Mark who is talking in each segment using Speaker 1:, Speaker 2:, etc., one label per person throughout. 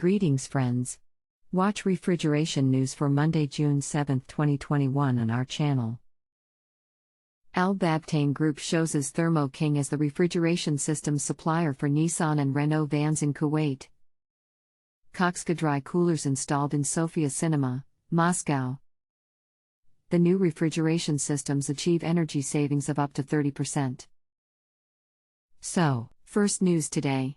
Speaker 1: Greetings, friends. Watch refrigeration news for Monday, June 7, 2021 on our channel. Al-Babtain Group chooses Thermo King as the refrigeration systems supplier for Nissan and Renault vans in Kuwait. KOXKA dry coolers installed in Sofia Cinema, Moscow. The new refrigeration systems achieve energy savings of up to 30%. So, first news today.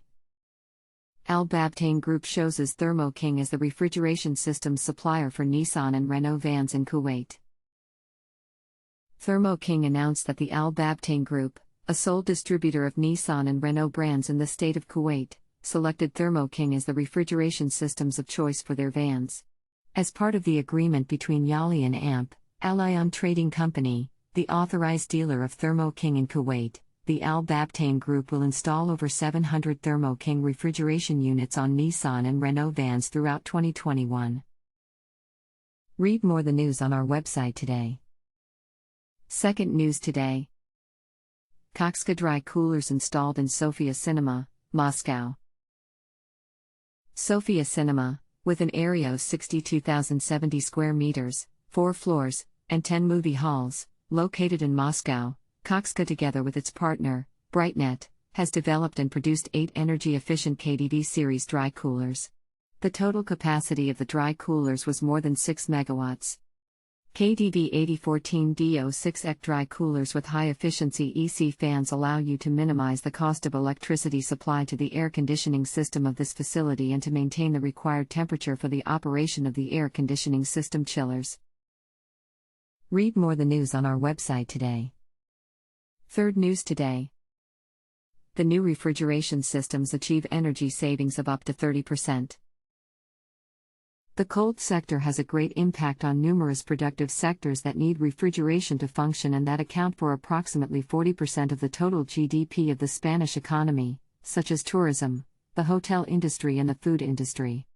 Speaker 1: Al-Babtain Group chooses Thermo King as the refrigeration systems supplier for Nissan and Renault vans in Kuwait. Thermo King announced that the Al-Babtain Group, a sole distributor of Nissan and Renault brands in the state of Kuwait, selected Thermo King as the refrigeration systems of choice for their vans. As part of the agreement between Yali and AMP, Al-Ayan Trading Company, the authorized dealer of Thermo King in Kuwait, the Al-Babtain Group will install over 700 Thermo King refrigeration units on Nissan and Renault vans throughout 2021. Read more the news on our website today. Second news today. KOXKA dry coolers installed in Sofia Cinema, Moscow. Sofia Cinema, with an area of 62,070 square meters, 4 floors, and 10 movie halls, located in Moscow, KOXKA together with its partner, BrightNet, has developed and produced 8 energy-efficient KDV series dry coolers. The total capacity of the dry coolers was more than 6 megawatts. KDV 8014D06EC dry coolers with high-efficiency EC fans allow you to minimize the cost of electricity supply to the air conditioning system of this facility and to maintain the required temperature for the operation of the air conditioning system chillers. Read more the news on our website today. Third news today. The new refrigeration systems achieve energy savings of up to 30%. The cold sector has a great impact on numerous productive sectors that need refrigeration to function and that account for approximately 40% of the total GDP of the Spanish economy, such as tourism, the hotel industry and the food industry.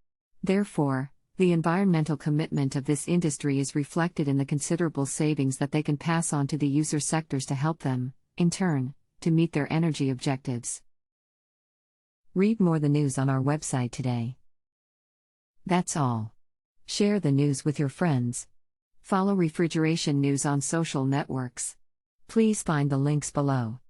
Speaker 1: Therefore, the environmental commitment of this industry is reflected in the considerable savings that they can pass on to the user sectors to help them, in turn, to meet their energy objectives. Read more the news on our website today. That's all. Share the news with your friends. Follow refrigeration news on social networks. Please find the links below.